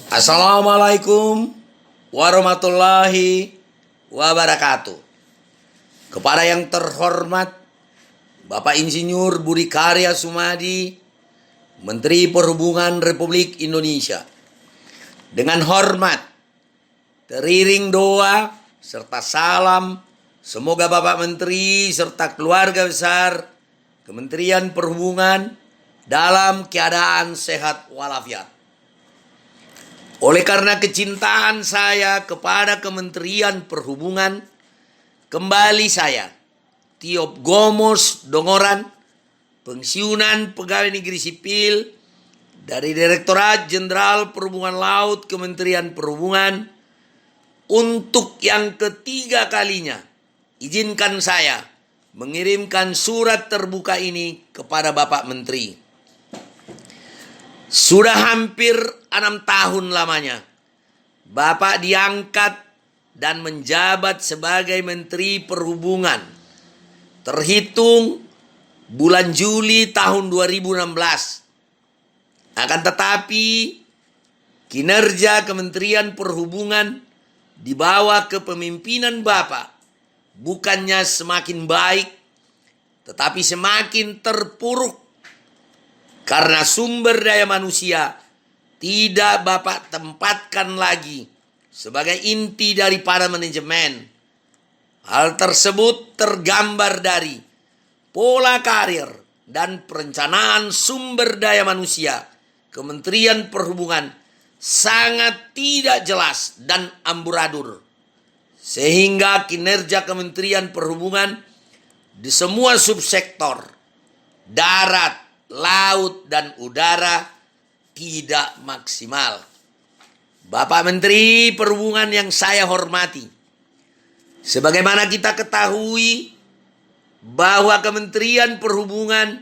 Assalamualaikum warahmatullahi wabarakatuh. Kepada yang terhormat Bapak Insinyur Budi Karya Sumadi, Menteri Perhubungan Republik Indonesia. Dengan hormat, teriring doa serta salam, semoga Bapak Menteri serta keluarga besar Kementerian Perhubungan dalam keadaan sehat walafiat. Oleh karena kecintaan saya kepada Kementerian Perhubungan, kembali saya, Tiop Gomos Dongoran, pensiunan pegawai negeri sipil dari Direktorat Jenderal Perhubungan Laut Kementerian Perhubungan, untuk yang ketiga kalinya, izinkan saya mengirimkan surat terbuka ini kepada Bapak Menteri. Sudah hampir 6 tahun lamanya Bapak diangkat dan menjabat sebagai Menteri Perhubungan, terhitung bulan Juli tahun 2016. Akan tetapi kinerja Kementerian Perhubungan di bawah kepemimpinan Bapak bukannya semakin baik, tetapi semakin terpuruk karena sumber daya manusia tidak Bapak tempatkan lagi sebagai inti daripada manajemen. Hal tersebut tergambar dari pola karir dan perencanaan sumber daya manusia Kementerian Perhubungan sangat tidak jelas dan amburadul, sehingga kinerja Kementerian Perhubungan di semua subsektor darat, laut, dan udara tidak maksimal. Bapak Menteri Perhubungan yang saya hormati, sebagaimana kita ketahui bahwa Kementerian Perhubungan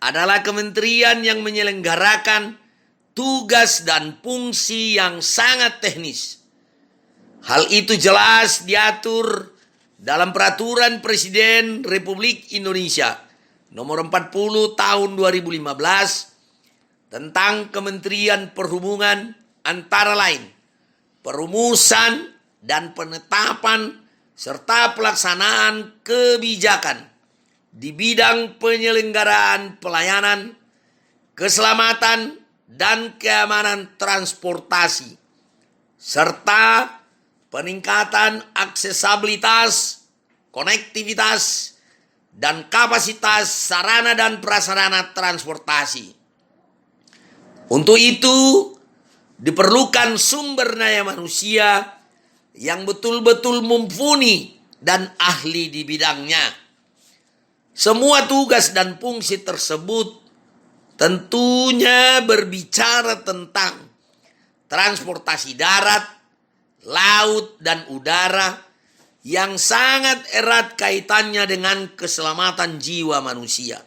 adalah kementerian yang menyelenggarakan tugas dan fungsi yang sangat teknis. Hal itu jelas diatur dalam Peraturan Presiden Republik Indonesia Nomor 40 Tahun 2015 tentang Kementerian Perhubungan, antara lain perumusan dan penetapan serta pelaksanaan kebijakan di bidang penyelenggaraan pelayanan, keselamatan, dan keamanan transportasi, serta peningkatan aksesibilitas, konektivitas, dan kapasitas sarana dan prasarana transportasi. Untuk itu diperlukan sumber daya manusia yang betul-betul mumpuni dan ahli di bidangnya. Semua tugas dan fungsi tersebut tentunya berbicara tentang transportasi darat, laut, dan udara yang sangat erat kaitannya dengan keselamatan jiwa manusia.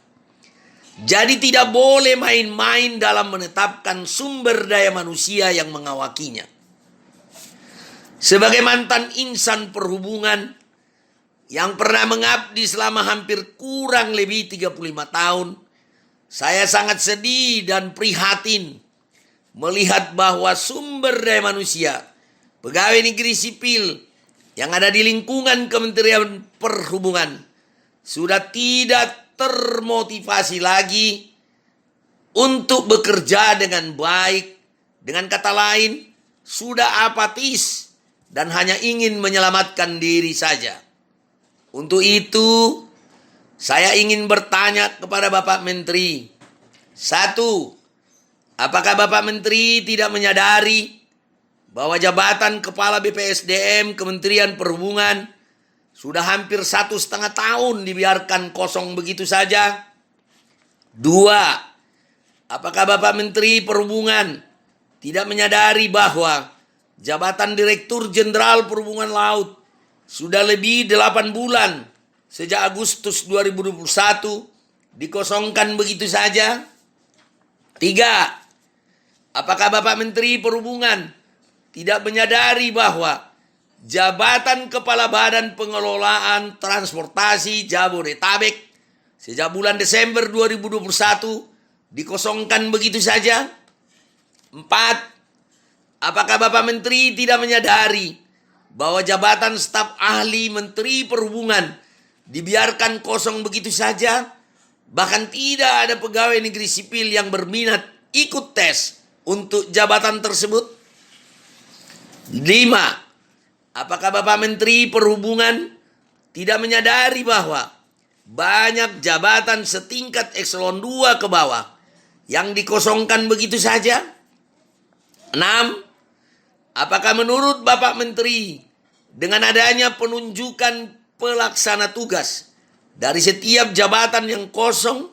Jadi tidak boleh main-main dalam menetapkan sumber daya manusia yang mengawakinya. Sebagai mantan insan perhubungan yang pernah mengabdi selama hampir kurang lebih 35 tahun, saya sangat sedih dan prihatin melihat bahwa sumber daya manusia pegawai negeri sipil yang ada di lingkungan Kementerian Perhubungan sudah tidak termotivasi lagi untuk bekerja dengan baik. Dengan kata lain, sudah apatis dan hanya ingin menyelamatkan diri saja. Untuk itu, saya ingin bertanya kepada Bapak Menteri. 1. Apakah Bapak Menteri tidak menyadari bahwa jabatan Kepala BPSDM Kementerian Perhubungan sudah hampir 1,5 tahun dibiarkan kosong begitu saja? 2. Apakah Bapak Menteri Perhubungan tidak menyadari bahwa jabatan Direktur Jenderal Perhubungan Laut sudah lebih 8 bulan sejak Agustus 2021 dikosongkan begitu saja? 3. Apakah Bapak Menteri Perhubungan tidak menyadari bahwa jabatan Kepala Badan Pengelolaan Transportasi Jabodetabek sejak bulan Desember 2021 dikosongkan begitu saja? 4. Apakah Bapak Menteri tidak menyadari bahwa jabatan staf ahli Menteri Perhubungan dibiarkan kosong begitu saja? Bahkan tidak ada pegawai negeri sipil yang berminat ikut tes untuk jabatan tersebut. 5. Apakah Bapak Menteri Perhubungan tidak menyadari bahwa banyak jabatan setingkat eselon 2 ke bawah yang dikosongkan begitu saja? 6. Apakah menurut Bapak Menteri dengan adanya penunjukan pelaksana tugas dari setiap jabatan yang kosong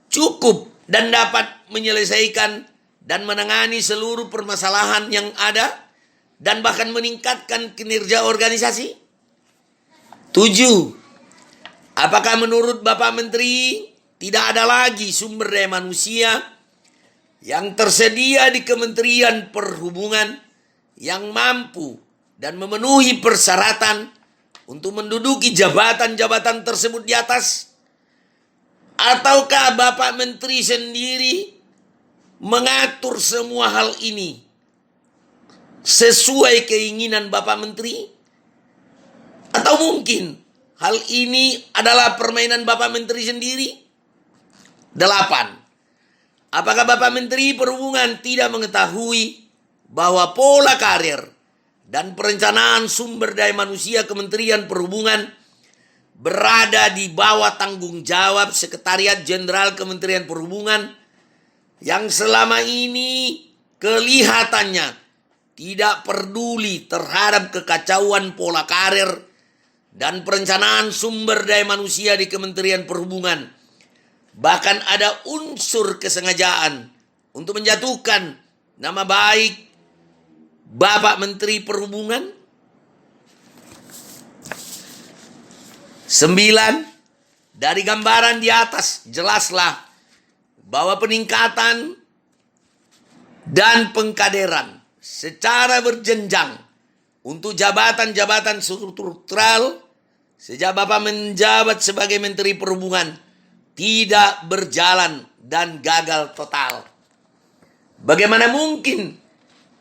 cukup dan dapat menyelesaikan dan menangani seluruh permasalahan yang ada dan bahkan meningkatkan kinerja organisasi? 7. Apakah menurut Bapak Menteri tidak ada lagi sumber daya manusia yang tersedia di Kementerian Perhubungan yang mampu dan memenuhi persyaratan untuk menduduki jabatan-jabatan tersebut di atas? Ataukah Bapak Menteri sendiri mengatur semua hal ini sesuai keinginan Bapak Menteri? Atau mungkin hal ini adalah permainan Bapak Menteri sendiri? 8. Apakah Bapak Menteri Perhubungan tidak mengetahui bahwa pola karir dan perencanaan sumber daya manusia Kementerian Perhubungan berada di bawah tanggung jawab Sekretariat Jenderal Kementerian Perhubungan yang selama ini kelihatannya tidak peduli terhadap kekacauan pola karir dan perencanaan sumber daya manusia di Kementerian Perhubungan. Bahkan ada unsur kesengajaan untuk menjatuhkan nama baik Bapak Menteri Perhubungan. 9. Dari gambaran di atas jelaslah bahwa peningkatan dan pengkaderan secara berjenjang untuk jabatan-jabatan struktural sejak Bapak menjabat sebagai Menteri Perhubungan tidak berjalan dan gagal total. Bagaimana mungkin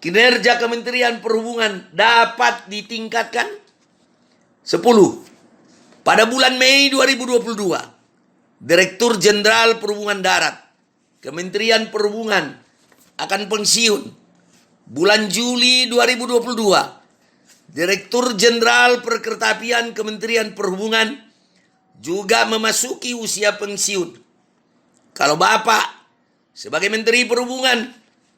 kinerja Kementerian Perhubungan dapat ditingkatkan? 10. Pada bulan Mei 2022, Direktur Jenderal Perhubungan Darat Kementerian Perhubungan akan pensiun. Bulan Juli 2022, Direktur Jenderal Perkeretaapian Kementerian Perhubungan juga memasuki usia pensiun. Kalau Bapak sebagai Menteri Perhubungan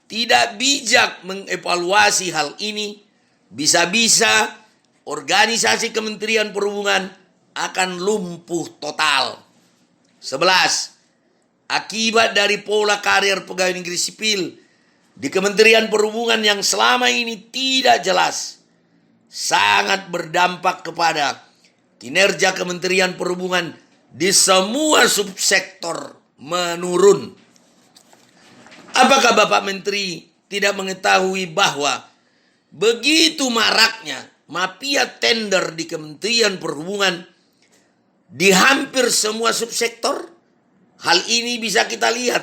tidak bijak mengevaluasi hal ini, bisa-bisa organisasi Kementerian Perhubungan akan lumpuh total. 11. Akibat dari pola karir pegawai negeri sipil di Kementerian Perhubungan yang selama ini tidak jelas, sangat berdampak kepada kinerja Kementerian Perhubungan di semua subsektor menurun. Apakah Bapak Menteri tidak mengetahui bahwa begitu maraknya mafia tender di Kementerian Perhubungan di hampir semua subsektor? Hal ini bisa kita lihat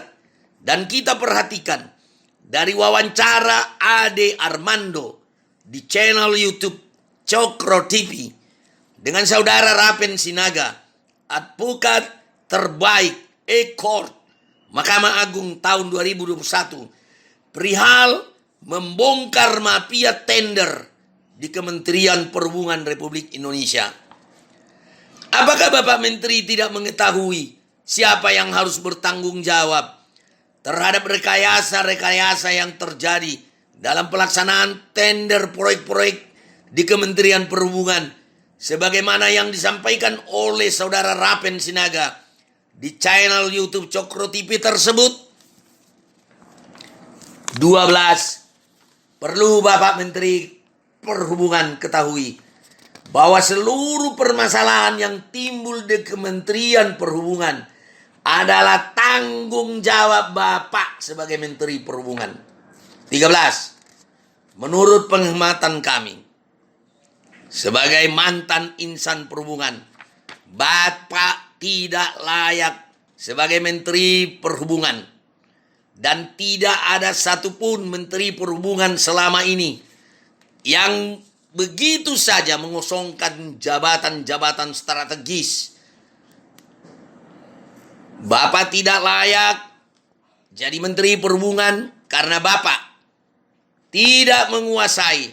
dan kita perhatikan dari wawancara Ade Armando di channel YouTube Cokro TV dengan Saudara Rapen Sinaga, advokat terbaik E-Court Mahkamah Agung tahun 2021, perihal membongkar mafia tender di Kementerian Perhubungan Republik Indonesia. Apakah Bapak Menteri tidak mengetahui siapa yang harus bertanggung jawab terhadap rekayasa-rekayasa yang terjadi dalam pelaksanaan tender proyek-proyek di Kementerian Perhubungan sebagaimana yang disampaikan oleh Saudara Rapen Sinaga di channel YouTube Cokro TV tersebut? 12. Perlu Bapak Menteri Perhubungan ketahui bahwa seluruh permasalahan yang timbul di Kementerian Perhubungan adalah tanggung jawab Bapak sebagai Menteri Perhubungan. 13. Menurut penghematan kami, sebagai mantan insan perhubungan, Bapak tidak layak sebagai Menteri Perhubungan. dan tidak ada satupun Menteri Perhubungan selama ini yang begitu saja mengosongkan jabatan-jabatan strategis. Bapak tidak layak jadi Menteri Perhubungan karena Bapak tidak menguasai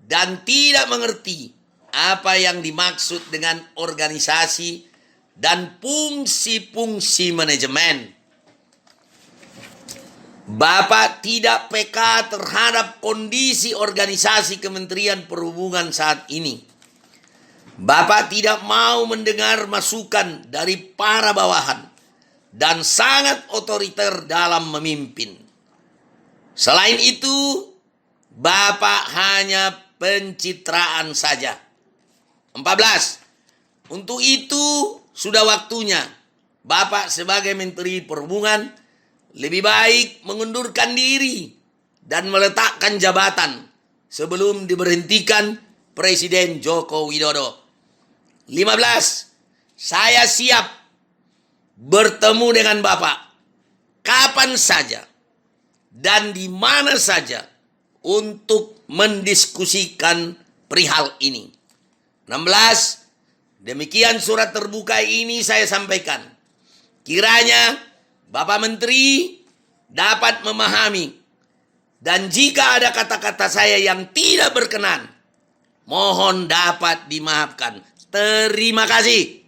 dan tidak mengerti apa yang dimaksud dengan organisasi dan fungsi-fungsi manajemen. Bapak tidak peka terhadap kondisi organisasi Kementerian Perhubungan saat ini. Bapak tidak mau mendengar masukan dari para bawahan dan sangat otoriter dalam memimpin. Selain itu, Bapak hanya pencitraan saja. 14. Untuk itu sudah waktunya Bapak sebagai Menteri Perhubungan lebih baik mengundurkan diri dan meletakkan jabatan sebelum diberhentikan Presiden Joko Widodo. 15. Saya siap bertemu dengan Bapak kapan saja dan di mana saja untuk mendiskusikan perihal ini. 16. Demikian surat terbuka ini saya sampaikan. Kiranya Bapak Menteri dapat memahami, dan jika ada kata-kata saya yang tidak berkenan, mohon dapat dimaafkan. Terima kasih.